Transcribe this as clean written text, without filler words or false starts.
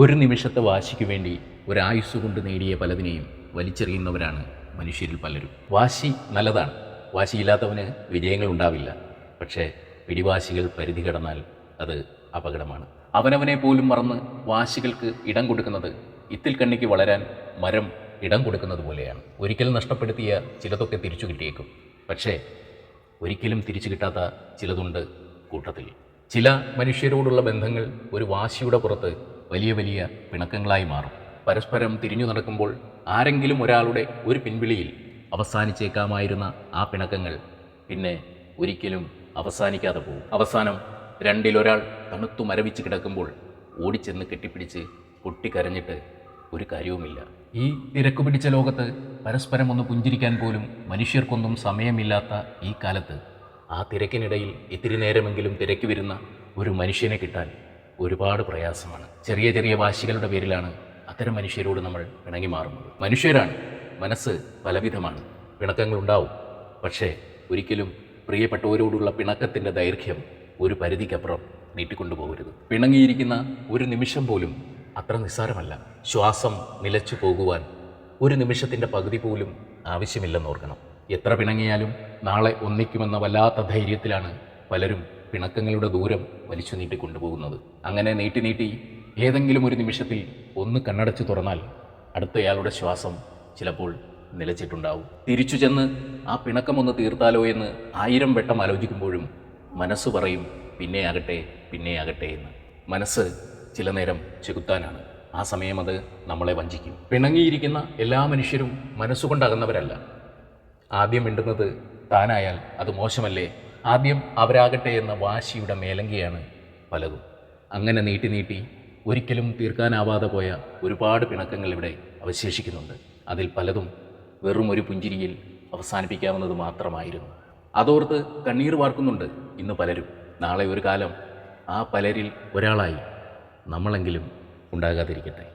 ഒരു നിമിഷത്തെ വാശിക്ക് വേണ്ടി ഒരായുസ് കൊണ്ട് നേടിയ പലതിനെയും വലിച്ചെറിയുന്നവരാണ് മനുഷ്യരിൽ പലരും. വാശി നല്ലതാണ്, വാശിയില്ലാത്തവന് വിജയങ്ങൾ ഉണ്ടാവില്ല. പക്ഷേ പിടിവാശികൾ പരിധി കടന്നാൽ അത് അപകടമാണ്. അവനവനെ പോലും മറന്ന് വാശികൾക്ക് ഇടം കൊടുക്കുന്നത് ഇത്തിൽ കണ്ണിക്ക് വളരാൻ മരം ഇടം കൊടുക്കുന്നത് പോലെയാണ്. ഒരിക്കൽ നഷ്ടപ്പെടുത്തിയ ചിലതൊക്കെ തിരിച്ചു കിട്ടിയേക്കും, പക്ഷേ ഒരിക്കലും തിരിച്ചു കിട്ടാത്ത ചിലതുണ്ട് കൂട്ടത്തിൽ. ചില മനുഷ്യരോടുള്ള ബന്ധങ്ങൾ ഒരു വാശിയുടെ പുറത്ത് വലിയ വലിയ പിണക്കങ്ങളായി മാറും. പരസ്പരം തിരിഞ്ഞു നടക്കുമ്പോൾ ആരെങ്കിലും ഒരാളുടെ ഒരു പിൻവിളിയിൽ അവസാനിച്ചേക്കാമായിരുന്ന ആ പിണക്കങ്ങൾ പിന്നെ ഒരിക്കലും അവസാനിക്കാതെ പോകും. അവസാനം രണ്ടിലൊരാൾ തണുത്തു മരവിച്ച് കിടക്കുമ്പോൾ ഓടിച്ചെന്ന് കെട്ടിപ്പിടിച്ച് പൊട്ടിക്കരഞ്ഞിട്ട് ഒരു കാര്യവുമില്ല. ഈ തിരക്കു പിടിച്ച ലോകത്ത് പരസ്പരം ഒന്ന് പുഞ്ചിരിക്കാൻ പോലും മനുഷ്യർക്കൊന്നും സമയമില്ലാത്ത ഈ കാലത്ത് ആ തിരക്കിനിടയിൽ ഇത്തിരി നേരമെങ്കിലും തിരക്കി വരുന്ന ഒരു മനുഷ്യനെ കിട്ടാൻ ഒരുപാട് പ്രയാസമാണ്. ചെറിയ ചെറിയ വാശികളുടെ പേരിലാണ് അത്തരം മനുഷ്യരോട് നമ്മൾ പിണങ്ങി മാറുന്നത്. മനുഷ്യരാണ്, മനസ്സ് പലവിധമാണ്, പിണക്കങ്ങളുണ്ടാവും. പക്ഷേ ഒരിക്കലും പ്രിയപ്പെട്ടവരോടുള്ള പിണക്കത്തിൻ്റെ ദൈർഘ്യം ഒരു പരിധിക്കപ്പുറം നീട്ടിക്കൊണ്ടുപോകരുത്. പിണങ്ങിയിരിക്കുന്ന ഒരു നിമിഷം പോലും അത്ര നിസ്സാരമല്ല. ശ്വാസം നിലച്ചു പോകുവാൻ ഒരു നിമിഷത്തിൻ്റെ പകുതി പോലും ആവശ്യമില്ലെന്നോർക്കണം. എത്ര പിണങ്ങിയാലും നാളെ ഒന്നിക്കുമെന്ന വല്ലാത്ത ധൈര്യത്തിലാണ് പലരും പിണക്കങ്ങളുടെ ദൂരം വലിച്ചു നീട്ടി കൊണ്ടുപോകുന്നത്. അങ്ങനെ നീട്ടി നീട്ടി ഏതെങ്കിലും ഒരു നിമിഷത്തിൽ ഒന്ന് കണ്ണടച്ചു തുറന്നാൽ അടുത്തയാളുടെ ശ്വാസം ചിലപ്പോൾ നിലച്ചിട്ടുണ്ടാവും. തിരിച്ചു ചെന്ന് ആ പിണക്കമൊന്ന് തീർത്താലോ എന്ന് 1000 വട്ടം ആലോചിക്കുമ്പോഴും മനസ്സ് പറയും പിന്നെയാകട്ടെ പിന്നെയാകട്ടെ എന്ന്. മനസ്സ് ചില നേരം ചെകുത്താനാണ്. ആ സമയം അത് നമ്മളെ വഞ്ചിക്കും. പിണങ്ങിയിരിക്കുന്ന എല്ലാ മനുഷ്യരും മനസ്സുകൊണ്ടകന്നവരല്ല. ആദ്യം മിണ്ടുന്നത് താനായാൽ അത് മോശമല്ലേ, ആദ്യം അവരാകട്ടെ എന്ന വാശിയുടെ മേലങ്കിയാണ് പലതും. അങ്ങനെ നീട്ടി നീട്ടി ഒരിക്കലും തീർക്കാനാവാതെ പോയ ഒരുപാട് പിണക്കങ്ങൾ ഇവിടെ അവശേഷിക്കുന്നുണ്ട്. അതിൽ പലതും വെറും ഒരു പുഞ്ചിരിയിൽ അവസാനിപ്പിക്കാവുന്നത് മാത്രമായിരുന്നു. അതോർത്ത് കണ്ണീർ വാർക്കുന്നുണ്ട് ഇന്ന് പലരും. നാളെ ഒരു കാലം ആ പലരിൽ ഒരാളായി നമ്മളെങ്കിലും ഉണ്ടാകാതിരിക്കട്ടെ.